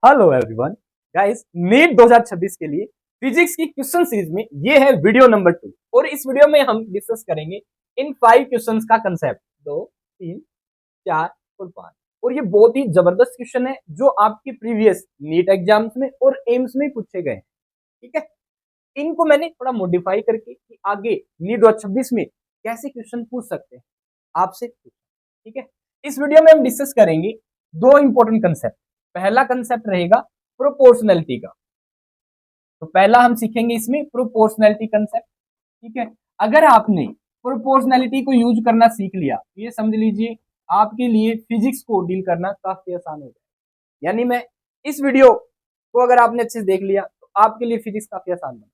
Hello everyone guys, NEET 2026 के लिए physics की क्वेश्चन सीरीज में ये है वीडियो नंबर 2 और इस वीडियो में हम डिस्कस करेंगे इन 5 क्वेश्चंस का कंसेप्ट 2, 3, 4 और 5। और ये बहुत ही जबरदस्त क्वेश्चन है जो आपके प्रीवियस नीट एग्जाम्स में और एम्स में पूछे गए हैं। ठीक है, इनको मैंने थोड़ा मॉडिफाई करके कि आगे नीट 2026 में कैसे क्वेश्चन पूछ सकते हैं आपसे। ठीक है, इस वीडियो में हम डिस्कस करेंगे दो इंपॉर्टेंट कंसेप्ट। पहला कंसेप्ट रहेगा प्रोपोर्शनैलिटी का, तो पहला हम सीखेंगे इसमें प्रोपोर्शनैलिटी कंसेप्ट। ठीक है, अगर आपने प्रोपोर्शनैलिटी को यूज करना सीख लिया तो ये समझ लीजिए आपके लिए फिजिक्स को डील करना काफी आसान हो जाएगा। यानी मैं इस वीडियो को अगर आपने अच्छे से देख लिया तो आपके लिए फिजिक्स काफी आसान बना।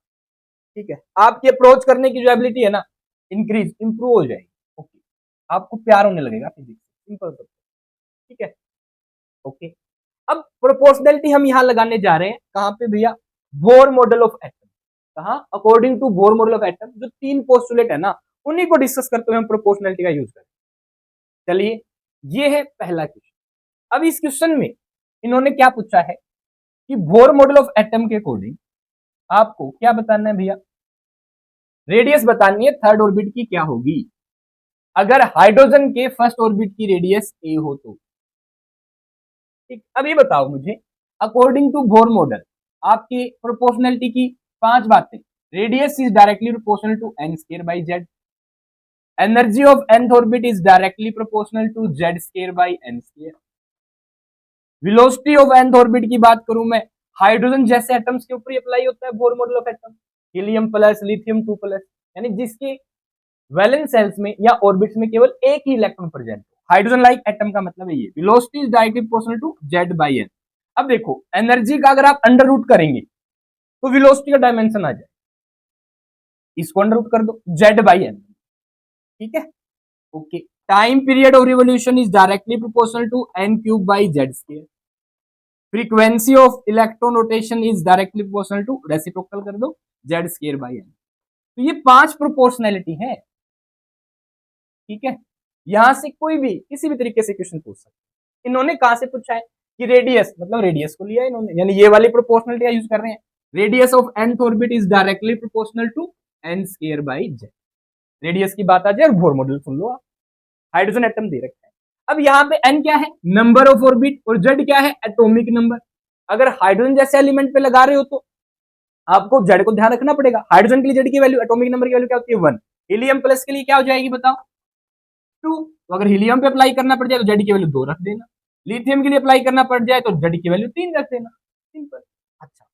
ठीक है, आपकी अप्रोच करने की जो एबिलिटी है ना इंक्रीज इंप्रूव हो जाएगी। ओके, आपको प्यार होने लगेगा फिजिक्स, सिंपल। ठीक है, ओके। अब प्रोपोर्शनैलिटी हम यहां लगाने जा रहे हैं कहां पे भैया? Bohr model of atom. कहां? According to Bohr model of atom जो 3 पोस्टुलेट है ना उन्हीं को डिस्कस करते हुए हम प्रोपोर्शनैलिटी का यूज करें। चलिए, ये है पहला क्वेश्चन। अब इस क्वेश्चन में इन्होंने क्या पूछा है कि बोर मॉडल ऑफ एटम के अकॉर्डिंग आपको क्या बताना है भैया? रेडियस बतानी है थर्ड ऑर्बिट की क्या होगी अगर हाइड्रोजन के फर्स्ट ऑर्बिट की रेडियस ए हो तो। ठीक, अब ये बताओ मुझे, अकॉर्डिंग टू बोर मॉडल आपकी प्रोपोर्शनैलिटी की 5 बातें। Radius is directly proportional to n square by z. Energy of nth orbit is directly proportional to Z square by n square. Velocity of nth orbit की बात करूं मैं, hydrogen जैसे atoms के ऊपर अप्लाई होता है bore model of atom. Helium plus lithium 2 plus, यानी जिसके वैलेंस सेल्स में या ऑर्बिट्स में केवल एक ही इलेक्ट्रॉन प्रेजेंट हो। हाइड्रोजन लाइक एटम का मतलब है ये। Velocity is directly proportional to z by n. अब देखो, एनर्जी का अगर आप अंडर रूट करेंगे तो वेलोसिटी का डायमेंशन आ जाए, इसको अंडर रूट कर दो जेड बाई एन। ठीक है, okay. Time period of revolution is directly proportional to n cube by z square. Frequency of electron rotation is directly proportional to, reciprocal कर दो, जेड स्क्वायर बाई एन। तो ये 5 proportionality है। ठीक है, यहां से कोई भी किसी भी तरीके से क्वेश्चन पूछ सकते। इन्होंने कहां से पूछा है कि रेडियस, मतलब रेडियस को लिया इन्होंने, यानी ये वाली प्रोपोर्शनलिटी का यूज कर रहे हैं। Radius of nth orbit is directly proportional to n square by z. Radius की बात आ जाए और बोर मॉडल सुन लो आप। हाइड्रोजन एटम दे रखा है। अब यहाँ पे n क्या है? नंबर ऑफ ऑर्बिट, और z क्या है? Atomic number. अगर हाइड्रोजन जैसे एलिमेंट पे लगा रहे हो तो आपको z को ध्यान रखना पड़ेगा। हाइड्रोजन के लिए z की वैल्यू, एटॉमिक नंबर की वैल्यू क्या होती है? 1। हीलियम प्लस के लिए क्या हो जाएगी बताओ? 2। तो अगर हीलियम पे अप्लाई करना पड़ जाए तो जेड की वैल्यू 2 रख देना। लिथियम के लिए अप्लाई करना पड़ जाए तो जेड की वैल्यू 3 रख देना। सिंपल। अच्छा,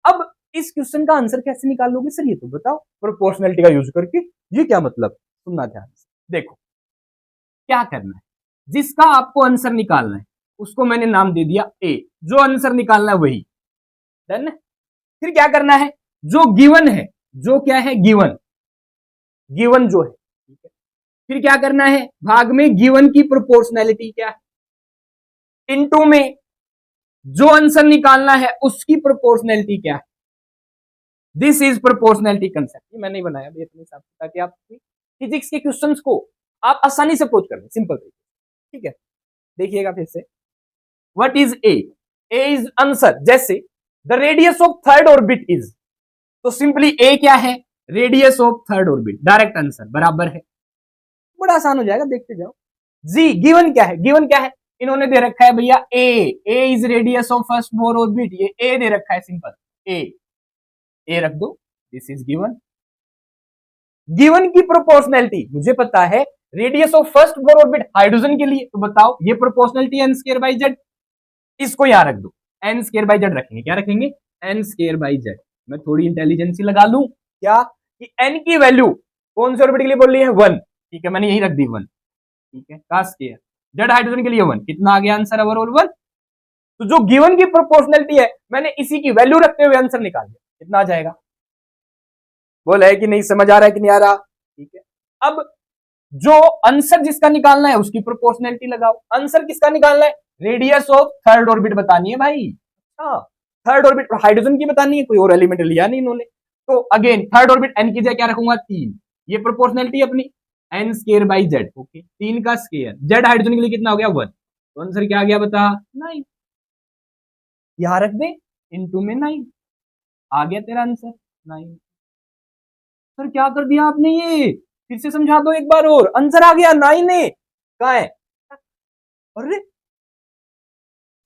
अब इस क्वेश्चन का आंसर कैसे निकालोगे सर? ये तो बताओ प्रोपोर्शनैलिटी का यूज करके। ये क्या मतलब? सुनना ध्यान से। देखो क्या करना है, जिसका आपको आंसर निकालना है उसको मैंने नाम दे दिया ए। जो आंसर निकालना है वही डन है। फिर क्या करना है? जो गिवन है, जो क्या है? गिवन, गिवन जो है। ठीक है, फिर क्या करना है? भाग में गिवन की प्रोपोर्शनैलिटी क्या है, इनटू में जो आंसर निकालना है उसकी प्रोपोर्शनैलिटी क्या है। This is proportionality concept. ये मैंने बनाया अपने हिसाब से ताकि आप फिजिक्स के क्वेश्चंस को आप आसानी से अप्रोच कर लें, सिंपल तरीके। ठीक है, देखिएगा फिर से। What is A? A is answer. जैसे the radius of third orbit is, तो सिंपली ए क्या है? Radius of third orbit. Direct answer बराबर है। बड़ा आसान हो जाएगा, देखते जाओ। जी, गिवन क्या है? गिवन क्या है? इन्होंने दे रखा है भैया A. A is radius of first Bohr orbit. ये ए दे रखा है, सिंपल ए। ए रख दो, दिस इज गिवन। गिवन की प्रोपोर्शनैलिटी मुझे पता है, radius of first Bohr orbit hydrogen के लिए, तो बताओ ये proportionality n square by z. इसको यहां रख दो, एन स्क्वायर बाई जेड रखेंगे। क्या रखेंगे? N square by z. मैं थोड़ी इंटेलिजेंसी लगा लूं क्या कि एन की वैल्यू कौन से ऑर्बिट के लिए बोल रही है? 1। ठीक है, मैंने यही रख दी 1। ठीक है, का स्क्वायर। जेड हाइड्रोजन के लिए 1। कितना आ गया आंसर? ओवरऑल 1। तो जो गिवन की प्रोपोर्शनैलिटी है मैंने इसी की वैल्यू रखते हुए आंसर निकाल दिया। कितना आ जाएगा? बोला है कि नहीं? समझ आ रहा है कि नहीं आ रहा? ठीक है, अब जो आंसर जिसका निकालना है उसकी प्रोपोर्शनैलिटी लगाओ। आंसर किसका निकालना है? रेडियस ऑफ थर्ड ऑर्बिट बतानी है भाई। हाँ, थर्ड ऑर्बिट हाइड्रोजन की बतानी है, कोई और एलिमेंट लिया नहीं इन्होंने। तो अगेन थर्ड ऑर्बिट एन की जगह क्या रखूंगा? 3। ये प्रोपोर्शनैलिटी अपनी n square by z. Okay, 3 का स्क्वायर। जेड हाइड्रोजन के लिए कितना हो गया? 1। तो आंसर क्या आ गया बता? 9। यहाँ रख दे, इनटू में 9, आ गया तेरा आंसर 9। सर क्या कर दिया आपने, ये फिर से समझा दो एक बार और, आंसर आ गया 9 है, कहाँ है, अरे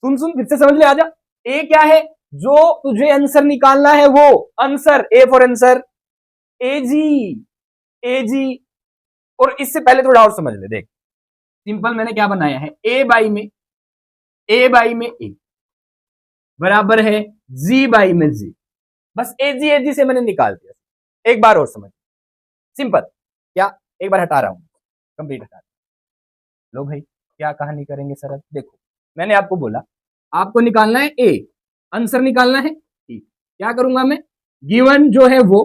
सुन सुन फिर से समझ ले, आजा। ए क्या है, जो तुझे आंसर निकालना है वो आंसर, ए फॉर आंसर, ए जी, ए जी। और इससे पहले थोड़ा और समझ ले, देख सिंपल मैंने क्या बनाया है, ए बाई में ए बराबर है जी बाई में जी, बस ए जी से मैंने निकाल दिया। एक बार और समझ, सिंपल, क्या एक बार हटा रहा हूं, कंप्लीट हटा, लो भाई क्या कहानी करेंगे सर, अब देखो मैंने आपको बोला आपको निकालना है ए, आंसर निकालना है, ठीक क्या करूंगा मैं, गिवन जो है वो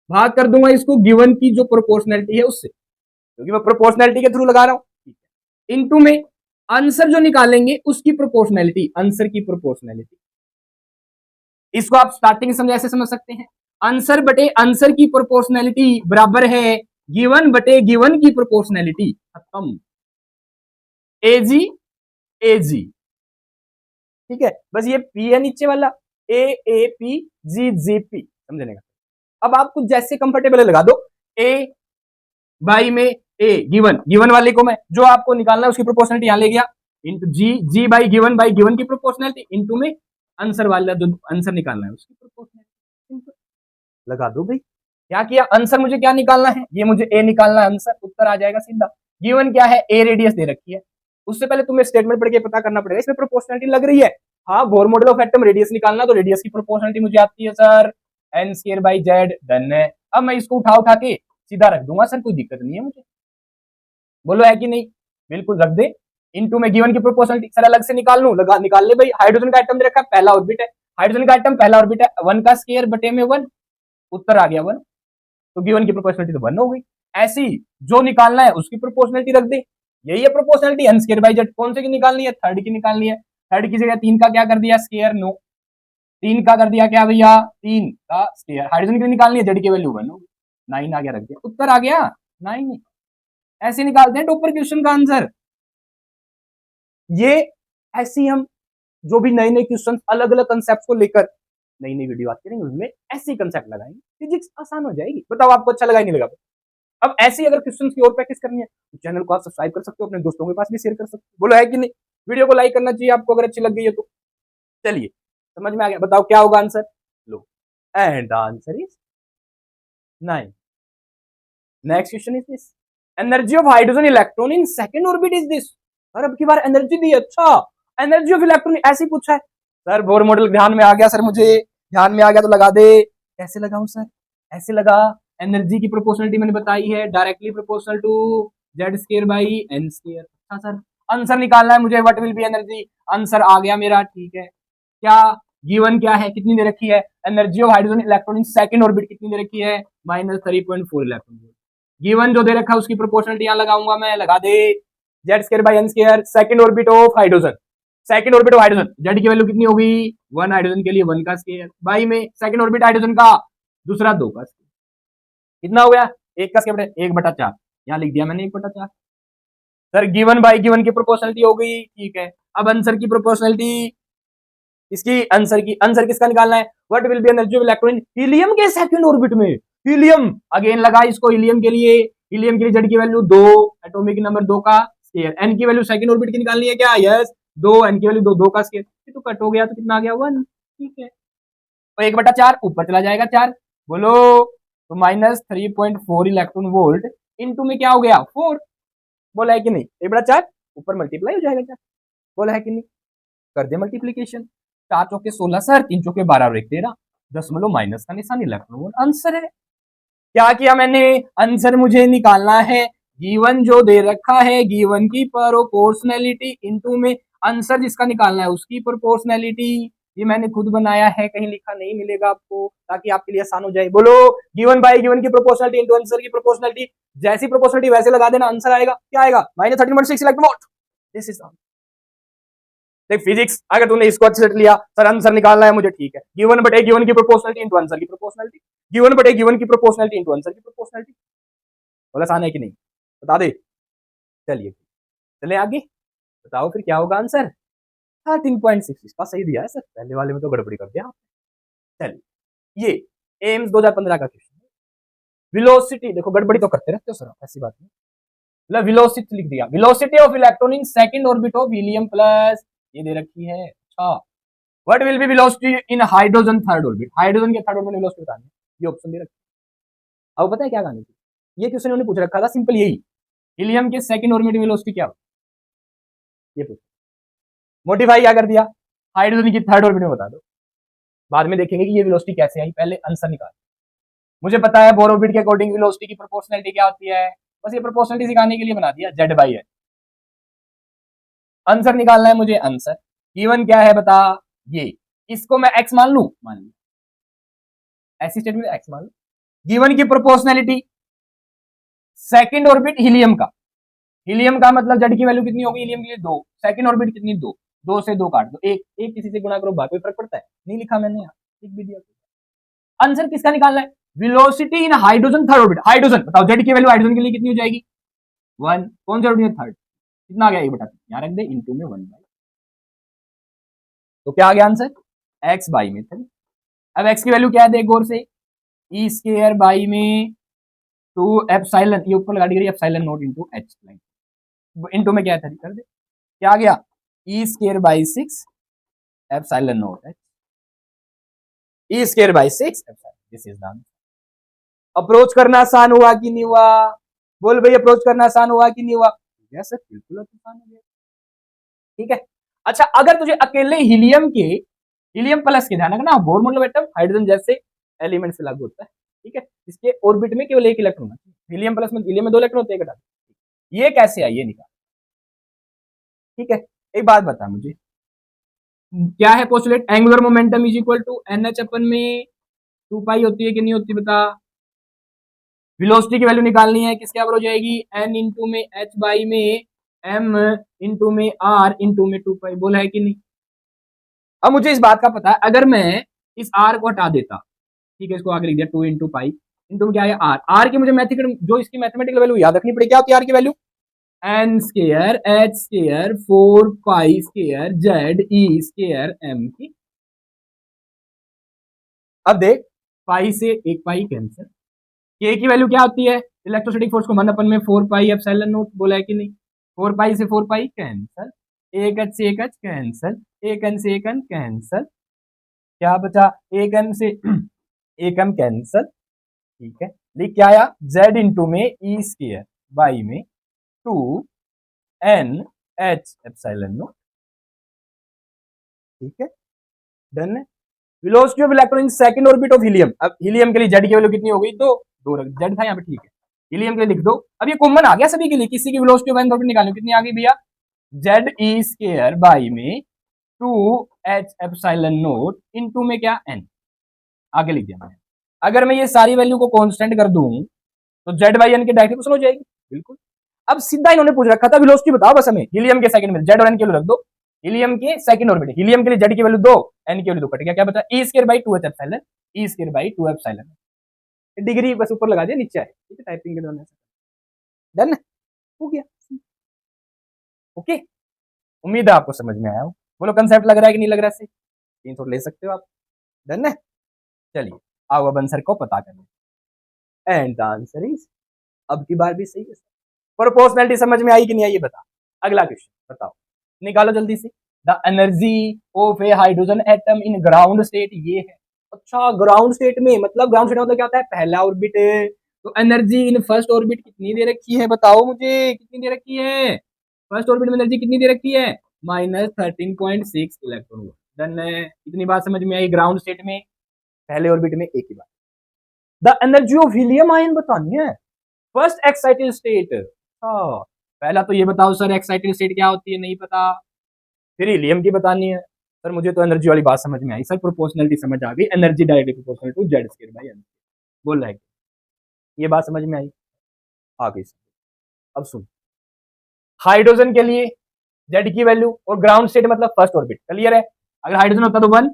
भाग कर दूंगा इसको गिवन की जो प्रोपोर्शनैलिटी है उससे, क्योंकि मैं प्रोपोर्शनैलिटी के थ्रू लगा रहा हूं, इनटू में आंसर जो निकालेंगे उसकी प्रोपोर्शनैलिटी, आंसर की प्रोपोर्शनैलिटी। इसको आप स्टार्टिंग समझ ऐसे समझ सकते हैं, आंसर बटे आंसर की प्रोपोर्शनैलिटी बराबर है गिवन बटे गिवन की प्रोपोर्शनैलिटी, खत्म, एजी एजी, ठीक है, बस ये पी है नीचे वाला, ए पी जी पी, समझने का। अब आप कुछ जैसे कंफर्टेबल लगा दो, ए बाई में ए गिवन वाले को मैं जो आपको निकालना है उसकी प्रोपोर्शनलिटी यहां ले गया, इंटू जी बाई गिवन की प्रोपोर्शनलिटी इंटू में आंसर वाला जो आंसर निकालना है उसकी प्रोपोर्शनलिटी, लगा दो भाई। क्या किया, आंसर मुझे क्या निकालना है, ये मुझे ए निकालना है, आंसर उत्तर आ जाएगा सीधा। गिवन क्या है, ए रेडियस दे रखी है, उससे पहले तुम्हें स्टेटमेंट पढ़ के पता करना पड़ेगा इसमें प्रोपोर्शनलिटी लग रही है। हाँ, Bohr model of atom radius निकालना, तो रेडियस की प्रोपोर्शनलिटी मुझे आती है sir, n square by z, done है। अब मैं इसको उठा के सीधा रख दूंगा सर, कोई दिक्कत नहीं है मुझे, बोलो है कि नहीं, बिल्कुल रख दे, इनटू में गिवन की प्रोपोर्शनलिटी, सर अलग से निकाल लूं, लगा निकाल ले भाई, हाइड्रोजन का एटम दे रखा है, पहला ऑर्बिट है, हाइड्रोजन का एटम पहला ऑर्बिट है, 1 का स्क्वायर बटे में 1, उत्तर आ गया 1, तो गिवन की प्रोपोर्शनलिटी तो 1 हो गई। ऐसी जो निकालना है उसकी प्रोपोर्शनलिटी रख दे, यही है proportionality, n square by z, कौन से की निकालनी है, थर्ड की निकालनी है, थर्ड की जगह 3 का क्या कर दिया स्क्वायर, नो, 3 का कर दिया क्या भैया 3 का स्क्वायर, हाइड्रोजन की निकालनी है, जेड की वैल्यू 1 होगी, 9 आ गया, रख दिया, उत्तर आ गया 9। ऐसे निकालते हैं टॉपर क्वेश्चन का आंसर। ये ऐसी हम जो भी नए नए क्वेश्चन अलग अलग कंसेप्ट को लेकर नई नई वीडियो आती रहेंगे, उनमें ऐसे कंसेप्ट लगाएंगे, फिजिक्स आसान हो जाएगी। बताओ आपको अच्छा लगा नहीं लगा। अब ऐसी अगर क्वेश्चन की और प्रैक्टिस करनी है तो चैनल को आप सब्सक्राइब कर सकते हो, अपने दोस्तों के पास भी शेयर कर सकते हो, बोलो है कि नहीं। वीडियो को लाइक करना चाहिए आपको अगर अच्छी लग गई है तो। चलिए समझ में आ गया, बताओ क्या होगा answer, low, and the answer is 9। Next question is this, energy of hydrogen electron in second orbit is this. Sir अब की बार एनर्जी दी, अच्छा एनर्जी ऑफ इलेक्ट्रॉन ऐसे ही पूछा है सर, बोर मॉडल ध्यान में आ गया सर, मुझे ध्यान में आ गया तो लगा दे, कैसे लगाऊं सर, ऐसे लगा, एनर्जी की प्रोपोर्शनलिटी मैंने बताई है, directly proportional to Z square by n square. अच्छा सर आंसर निकालना है मुझे, what will be energy, answer आ गया मेरा, ठीक है, क्या गिवन क्या है, कितनी दे रखी है, energy of hydrogen electron in second orbit कितनी दे रखी है, -3.4 इलेक्ट्रॉन वोल्ट। गिवन जो दे रखा है उसकी प्रोपोर्शनलिटी यहां लगाऊंगा मैं, लगा दे, Z square by n square, second orbit of hydrogen, second orbit of hydrogen, Z की वैल्यू कितनी होगी 1, हाइड्रोजन के लिए 1 का स्क्वायर, बाई में सेकंड ऑर्बिट हाइड्रोजन का दूसरा 2 का स्क्वायर, कितना हो गया 1 का स्क्वायर 1/4, यहां लिख दिया मैंने 1/4। सर गिवन बाई गिवन की प्रोपोर्शनलिटी हो गई, ठीक है, अब आंसर की प्रोपोर्शनलिटी, इसकी आंसर किसका निकालना है, what will be energy of electron helium के सेकंड ऑर्बिट में, हीलियम अगेन लगा इसको, हीलियम के लिए जेड की वैल्यू 2, एटॉमिक नंबर 2 का स्क्वायर, एन की वैल्यू सेकंड ऑर्बिट की निकालनी है क्या, यस 2, एन की वैल्यू 2, 2 का स्क्वायर, तो कट हो गया, तो कितना आ गया 1, ठीक है, तो 1/4 ऊपर चला जाएगा 4, बोलो, तो -3.4 इलेक्ट्रॉन वोल्ट इनटू में क्या हो गया 4, बोला है कि नहीं, 1/4 ऊपर मल्टीप्लाई हो जाएगा क्या, बोला है कि नहीं, कर दे मल्टीप्लीकेशन, 4 चौके 16 सर, 3 चौके 12 और 1 13, दशमलव माइनस का निशान इलेक्ट्रॉन वोल्ट आंसर है। क्या किया मैंने, आंसर मुझे निकालना है, गिवन जो दे रखा है गिवन की प्रोपोर्शनैलिटी इनटू में आंसर जिसका निकालना है उसकी प्रोपोर्शनैलिटी, ये मैंने खुद बनाया है, कहीं लिखा नहीं मिलेगा आपको, ताकि आपके लिए आसान हो जाए, बोलो गिवन बाई गिवन की प्रोपोर्शनैलिटी इनटू आंसर की प्रोपोर्शनैलिटी, जैसी प्रोपोर्शनैलिटी वैसे लगा देना, आंसर आएगा, क्या आएगा -13.6 इलेक्ट्रॉन वोल्ट, दिस इज देख फिजिक्स, अगर तूने इसको अच्छे से लिया, सर आंसर निकालना है मुझे, ठीक है, गिवन बटे गिवन की प्रोपोर्शनलिटी इनटू आंसर की प्रोपोर्शनलिटी, गिवन बटे गिवन की प्रोपोर्शनलिटी इनटू आंसर की प्रोपोर्शनलिटी, बोला आसान है कि नहीं, बता दे, चलिए चले आगे, बताओ फिर क्या होगा आंसर, 13.6 इसका सही दिया है सर, पहले वाले में तो गड़बड़ी कर दिया आपने। चलिए ये एम्स 2015 का क्वेश्चन है। वेलोसिटी देखो गड़बड़ी तो करते रहते हो सर, ऐसी बात नहीं, मतलब वेलोसिटी लिख दिया, velocity of electron in second orbit of helium plus, ये दे रखी है। अच्छा what will B velocity in hydrogen third orbit, hydrogen के थर्ड ऑर्बिट में वेलोसिटी बतानी है, ये ऑप्शन दे रखा है। अब पता है क्या करना चाहिए, ये क्वेश्चन उन्होंने पूछ रखा था सिंपल यही, हीलियम के सेकंड ऑर्बिट में वेलोसिटी क्या हो, ये पूछ, मॉडिफाई क्या कर दिया, हाइड्रोजन की थर्ड ऑर्बिट में बता दो, बाद में देखेंगे कि ये वेलोसिटी कैसे आई, पहले आंसर निकाल। मुझे पता है बोर ऑर्बिट के अकॉर्डिंग वेलोसिटी की प्रोपोर्शनलिटी क्या होती है, बस ये प्रोपोर्शनलिटी सिखाने के लिए बना दिया, जेड बाई है। आंसर निकालना है मुझे, आंसर गिवन क्या है बता, ये इसको मैं एक्स मान लू, मान लिया ऐसी स्टेटमेंट एक्स मान लू, गिवन की प्रोपोर्शनलिटी सेकंड ऑर्बिट हीलियम का, हीलियम का मतलब जेड की वैल्यू कितनी होगी हीलियम के लिए 2, सेकंड ऑर्बिट कितनी 2, 2 से 2 काट दो, एक एक किसी से गुणा करो बाकी कोई फर्क पड़ता है, नहीं लिखा मैंने यहाँ, लिख भी दिया। आंसर किसका निकालना है, वेलोसिटी इन हाइड्रोजन थर्ड ऑर्बिट, हाइड्रोजन बताओ जेड की वैल्यू हाइड्रोजन के लिए कितनी हो जाएगी 1, कौन सा ऑर्बिट थर्ड, कितना आ गया ये बता यहाँ रख दे, इनटू में 1 बाई, तो क्या आ गया आंसर x बाई में 3। अब x की वैल्यू क्या है देख गौर से, ई स्केयर बाई में 2 एप्सिलॉन, ये ऊपर लगा दी गई epsilon naught into h, into में क्या है 3 कर दे, क्या आ गया e square by 6 epsilon naught h, e square by 6 epsilon, this is the answer. Approach करना आसान हुआ कि नहीं हुआ, बोल भाई अप्रोच करना आसान हुआ कि नहीं हुआ, सर बिल्कुल आसान हो गया, ठीक है। अच्छा अगर तुझे अकेले हीलियम प्लस के ध्यान रखना, बोर मतलब एटम हाइड्रोजन जैसे एलिमेंट से लागू होता है, ठीक है, इसके ऑर्बिट में केवल एक इलेक्ट्रॉन है, हीलियम प्लस में हीलियम में 2 इलेक्ट्रॉन होते हैं, ये कैसे आई ये निकाल, ठीक है। एक बात बता मुझे क्या है postulate, angular momentum is equal to NH upon में 2 पाई होती है कि नहीं होती बता, वेलोसिटी की वैल्यू निकालनी है, किसके बराबर हो जाएगी n इंटू में h बाई में m इंटू में r इंटू में 2 पाई, बोला है कि नहीं। अब मुझे इस बात का पता है अगर मैं इस r को हटा देता, ठीक है, इसको आगे लिख दिया 2 इंटू पाई इंटू में क्या है r की मुझे जो इसकी मैथमेटिकल वैल्यू याद रखनी पड़ेगी, क्या होती है r की value n square h square 4 pi square z e square m की। अब देख पाई से एक पाई कैंसिल, के की वैल्यू क्या होती है इलेक्ट्रोस्टैटिक फोर्स को 1 अपन में 4 पाई एप्सिलॉन नॉट, बोला है कि नहीं, 4 पाई से 4 पाई कैंसिल, एक h से एक h कैंसिल, एक n से एक n कैंसिल, क्या बचा एक n से एक m कैंसिल, ठीक है, लिख क्या आया z इंटू में ई स्केयर बाई में 2 n h एप्सिलॉन नॉट, ठीक है, डन है। Velocity of electron in second orbit of helium, अब हीलियम के लिए जेड की वैल्यू कितनी हो गई 2, 2 जेड था यहाँ पे, ठीक है, हीलियम के लिए लिख दो, अब ये कॉमन आ गया सभी के लिए, किसी की वेलोसिटी ऑफ n ऑर्बिट निकालनी कितनी आ गई भैया जेड ई स्केयर बाई में 2 h एप्सिलॉन नॉट इनटू में क्या n, आगे लिख दिया मैंने। अगर मैं ये सारी वैल्यू को कांस्टेंट कर दूं तो जेड बाई एन की डायरेक्ट इक्वेशन हो जाएगी, बिल्कुल। अब सीधा इन्होंने पूछ रखा था वेलोसिटी बताओ बस हमें हीलियम के सेकंड में, जेड और एन की वैल्यू रख दो, हीलियम के सेकंड ऑर्बिट, हीलियम के लिए जेड की वैल्यू 2 एन की वैल्यू 2 कट गया, क्या बचा e square by 2 h epsilon, e square by 2 एप्सिलॉन, डिग्री बस ऊपर लगा दिया नीचे आए, ठीक है, टाइपिंग के दौरान डन हो गया, ओके। उम्मीद है आपको समझ में आया हो, बोलो कंसेप्ट लग रहा है कि नहीं लग रहा है, तीन थोड़ा ले सकते हो आप, डन है। चलिए आओ अब आंसर को पता करने, एंड द आंसर इज, अब की बार भी सही है, प्रोपोर्शनलिटी समझ में आई कि नहीं आई ये बता। अगला क्वेश्चन बताओ, निकालो जल्दी से, the energy of A hydrogen atom in ground state, ये है। अच्छा ग्राउंड स्टेट में मतलब, ग्राउंड स्टेट मतलब क्या होता है पहला ऑर्बिट, तो एनर्जी इन फर्स्ट ऑर्बिट कितनी दे रखी है बताओ मुझे, कितनी दे रखी है फर्स्ट ऑर्बिट में एनर्जी कितनी दे रखी है -13.6 इलेक्ट्रॉन वोल्ट, डन है, इतनी बात समझ में आई। ग्राउंड स्टेट में पहले ऑर्बिट में एक ही बात, the energy of helium ion बतानी है फर्स्ट एक्साइटेड स्टेट, हाँ पहला तो ये बताओ सर एक्साइटेड स्टेट क्या होती है, नहीं पता, फिर हीलियम की बतानी है सर, मुझे तो एनर्जी वाली बात समझ में आई सर, प्रोपोर्शनलिटी समझ आ गई, energy directly proportional to Z square by n, बोल रहा है ये बात समझ में आई, आ गई। अब सुन, हाइड्रोजन के लिए जेड की वैल्यू और ग्राउंड स्टेट मतलब फर्स्ट ऑर्बिट, क्लियर है, अगर हाइड्रोजन होता तो 1,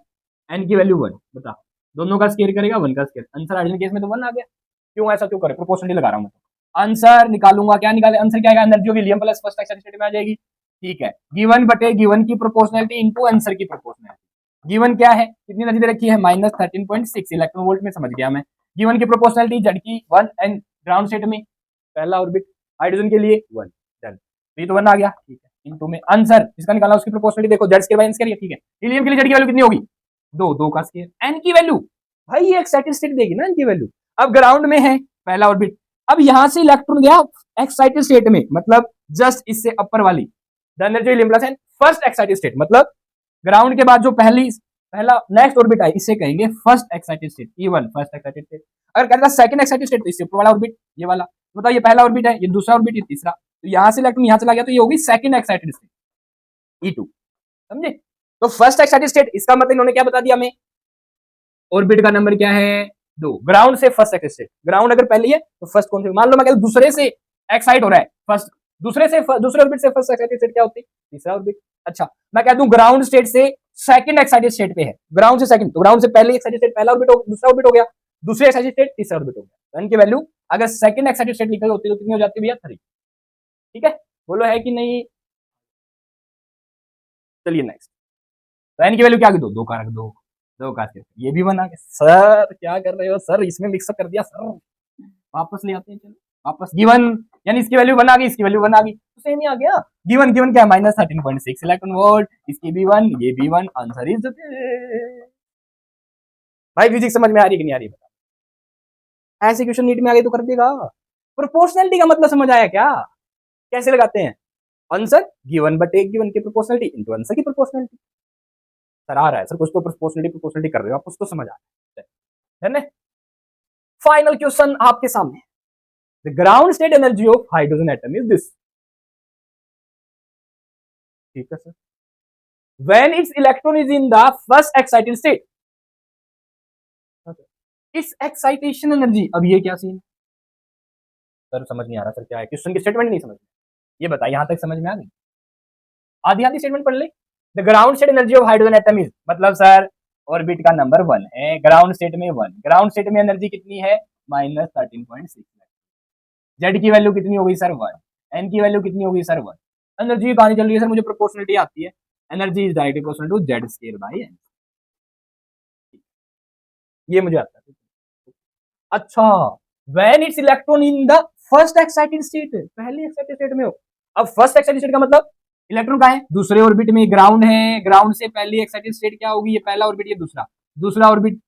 एन की वैल्यू 1, बता दोनों का स्केयर करेगा 1 का स्केयर, आंसर हाइड्रोजन केस में तो 1 आ गया, क्यों ऐसा क्यों करे, प्रोपोर्शनली लगा रहा हूं मैं, आंसर निकालूंगा, क्या निकाले आंसर क्या आएगा, energy of helium plus first excited state में आ जाएगी ठीक है, गिवन बटे गिवन की प्रोपोर्शनलिटी इनटू आंसर की प्रोपोर्शनलिटी। गिवन क्या है, कितनी एनर्जी दे रखी है, -13.6 इलेक्ट्रॉन वोल्ट में, समझ गया मैं। गिवन की प्रोपोर्शनलिटी जेड की 1 एंड ग्राउंड स्टेट में पहला ऑर्बिट हाइड्रोजन के लिए 1, डन। ये तो 1 आ गया, ठीक है। इनटू में आंसर इसका निकालना, उसकी प्रोपोर्शनलिटी देखो, z square by n square, ठीक है। हीलियम के लिए जेड की वैल्यू कितनी होगी, 2, 2 का स्क्वायर, एन की वैल्यू भाई ये एक्साइटेड स्टेट देगी ना, एन की वैल्यू। अब ग्राउंड में है पहला ऑर्बिट, अब यहां से इलेक्ट्रॉन गया एक्साइटेड स्टेट में, मतलब जस्ट इससे अपर वाली the energy will in place in first excited state, मतलब ग्राउंड के बाद जो पहला नेक्स्ट ऑर्बिट है इसे कहेंगे first excited state, E1 first excited state. अगर कहता सेकंड एक्साइटेड स्टेट तो इससे ऊपर वाला ऑर्बिट ये वाला, बताओ ये पहला ऑर्बिट है, ये दूसरा ऑर्बिट, ये तीसरा, तो यहां से इलेक्ट्रॉन यहां चला गया तो ये होगी सेकंड एक्साइटेड स्टेट, E2, समझे। तो फर्स्ट एक्साइटेड स्टेट इसका मतलब इन्होंने क्या बता दिया हमें, ऑर्बिट का नंबर क्या है, 2, ग्राउंड से फर्स्ट एक्साइटेड स्टेट। ग्राउंड अगर पहली है तो फर्स्ट कौन से, मान लो मैं कहता दूसरे से एक्साइट हो रहा है फर्स्ट, दूसरे ऑर्बिट से फर्स्ट एक्साइटेड स्टेट क्या होती है, तीसरा ऑर्बिट। अच्छा मैं कह दूं ग्राउंड स्टेट से सेकंड एक्साइटेड स्टेट पे है, ग्राउंड से सेकंड, तो ग्राउंड से पहले एक्साइटेड स्टेट पहला ऑर्बिट हो, दूसरा ऑर्बिट हो गया, दूसरे एक्साइटेड स्टेट तीसरा ऑर्बिट हो गया, तो इनकी वैल्यू अगर सेकंड एक्साइटेड स्टेट लिखी होती है तो कितनी हो जाती है भैया, 3, ठीक है। बोलो है कि नहीं, चलिए नेक्स्ट। तो एन की वैल्यू क्या, दो, 2 का रख दो, 2 का, ये भी बना के, सर क्या कर रहे हो सर, इसमें मिक्सअप कर दिया सर, वापस ले आते हैं, चलो वापस। गिवन यानी इसकी वैल्यू 1 आ गई, इसकी वैल्यू 1 आ गई, तो सेम ही आ गया। गिवन गिवन क्या है, -13.6 इलेक्ट्रॉन वोल्ट, इसकी भी 1, ये भी 1, आंसर इज भाई फिजिक्स समझ में आ रही कि नहीं आ रही बता, ऐसे क्वेश्चन नीट में आ गए तो कर देगा। प्रोपोर्शनलिटी का मतलब समझ आया क्या, कैसे लगाते हैं, आंसर गिवन बटे गिवन की प्रोपोर्शनलिटी इनटू आंसर की प्रोपोर्शनलिटी। सर आ रहा है सर, कुछ तो प्रोपोर्शनलिटी कर रहे हो आप, कुछ तो समझ आ रहा है। फाइनल क्वेश्चन आपके सामने, the ground state energy of hydrogen atom is this, ठीक है sir. When it's electron is in the first excited state, it's excitation energy, अब ये क्या सीन, सर समझ नहीं आ रहा सर, क्या है क्वेश्चन की स्टेटमेंट नहीं समझ में, ये बता यहां तक समझ में आ गई, आधी आधी स्टेटमेंट पढ़ ले। The ground state energy of hydrogen atom is, मतलब सर ऑर्बिट का नंबर 1 है, ग्राउंड स्टेट में 1, ग्राउंड स्टेट में एनर्जी कितनी है, -13.6, जेड की वैल्यू कितनी होगी सर 1, एन की वैल्यू कितनी होगी सर 1, एनर्जी कहानी चल रही है सर, मुझे प्रोपोर्शनलिटी आती है, energy is directly proportional to Z square by n, ये मुझे आता है। अच्छा when it's electron in the first excited state, पहली एक्साइटेड स्टेट में हो, अब फर्स्ट एक्साइटेड स्टेट का मतलब इलेक्ट्रॉन कहां है, दूसरे ऑर्बिट में, ग्राउंड है, ग्राउंड से पहली एक्साइटेड स्टेट क्या होगी, ये पहला ऑर्बिट, ये दूसरा, दूसरा ऑर्बिट,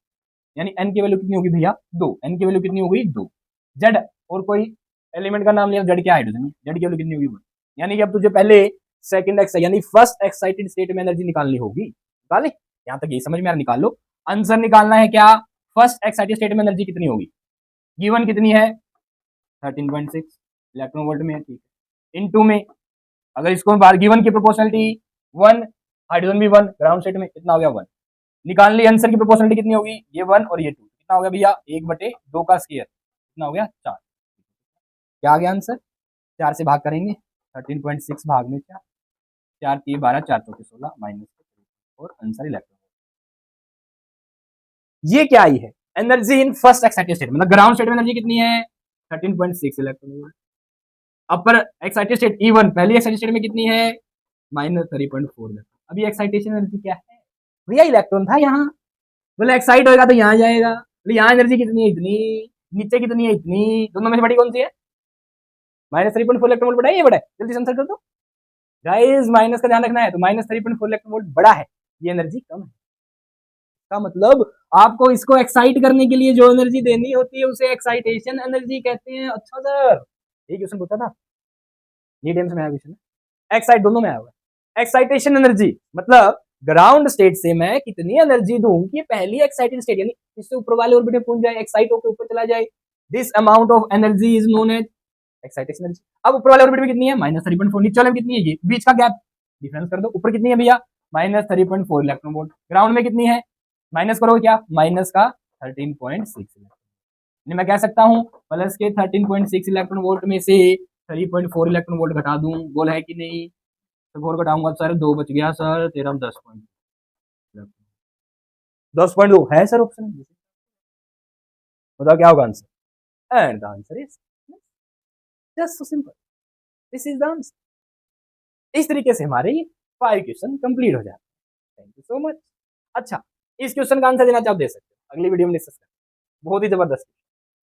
यानी एन की वैल्यू कितनी होगी भैया, 2, एन की वैल्यू कितनी होगी 2, जेड और कोई एलिमेंट का नाम लिया, जेड क्या, हाइड्रोजन, जेड की वैल्यू कितनी होगी 1, यानी कि अब तुझे पहले सेकंड एक्साइट यानी फर्स्ट एक्साइटेड स्टेट में एनर्जी निकालनी होगी, निकाले, यहां तक यही समझ में आ रहा, निकाल लो। आंसर निकालना है क्या, फर्स्ट एक्साइटेड स्टेट में एनर्जी कितनी होगी, गिवन कितनी है 13.6 इलेक्ट्रॉन वोल्ट में, ठीक है, इनटू में अगर इसको बार गिवन की प्रोपोर्शनलिटी 1, हाइड्रोजन भी 1, ग्राउंड स्टेट में कितना हो गया 1, निकाल ली, आंसर की प्रोपोर्शनलिटी कितनी होगी, ये 1 और ये 2, कितना हो गया भैया 1/2 का स्क्वायर, कितना हो गया 4, क्या आ गया आंसर, 4 से भाग करेंगे, 13.6 भाग में 4, 4 3 12, 4 4 16 माइनस, और आंसर इलेक्ट्रॉन, ये क्या आई है, energy in first excited state, मतलब ग्राउंड स्टेट में एनर्जी कितनी है 13.6 इलेक्ट्रॉन वोल्ट, अपर एक्साइटेड स्टेट E1 पहली एक्साइटेड स्टेट में कितनी है -3.4, अभी एक्साइटेशन एनर्जी क्या है भैया, इलेक्ट्रॉन था यहाँ, बोले एक्साइट होगा तो यहाँ जाएगा, बोले यहाँ एनर्जी कितनी है इतनी, नीचे कितनी है इतनी, दोनों में से बड़ी कौन सी है, -3.4 इलेक्ट्रॉन वोल्ट बड़ा है, ये बड़ा है, जल्दी से आंसर कर दो गाइस, माइनस का ध्यान रखना है, तो -3.4 इलेक्ट्रॉन वोल्ट बड़ा है, ये एनर्जी कम है, का मतलब आपको इसको एक्साइट करने के लिए जो एनर्जी देनी होती है उसे एक्साइटेशन एनर्जी कहते हैं। अच्छा सर ये क्वेश्चन पूछा था नीट में आया क्वेश्चन, एक्साइट दोनों में आया हुआ है, एक्साइटेशन एनर्जी मतलब ग्राउंड स्टेट से मैं कितनी एनर्जी दूं कि पहली एक्साइटेड स्टेट यानी इससे ऊपर वाले ऑर्बिट में पहुंच जाए, एक्साइट होकर ऊपर चला जाए, this amount of energy is known as excitation energy. अब ऊपर वाले ऑर्बिट में कितनी है -3.4, नीचे वाले में कितनी है, ये बीच का गैप डिफरेंस कर दो, ऊपर कितनी है भैया -3.4 इलेक्ट्रॉन वोल्ट, ग्राउंड में कितनी है, माइनस करो क्या, माइनस का 13.6, मैं कह सकता हूं प्लस के 13.6 इलेक्ट्रॉन वोल्ट में से 3.4 इलेक्ट्रॉन वोल्ट घटा दूं, बोल है कि नहीं, तो 4 घटाऊंगा सर 2 बच गया सर, तेरह 10.2 है सर ऑप्शन, बताओ क्या होगा answer, and the answer is just so simple, this is the answer. इस तरीके से हमारे ये 5 क्वेश्चन कंप्लीट हो जाते हैं। Thank you so much. अच्छा, इस क्वेश्चन का आंसर देना चाहो दे सकते हो, अगली वीडियो में डिस्कस करें। बहुत ही जबरदस्त।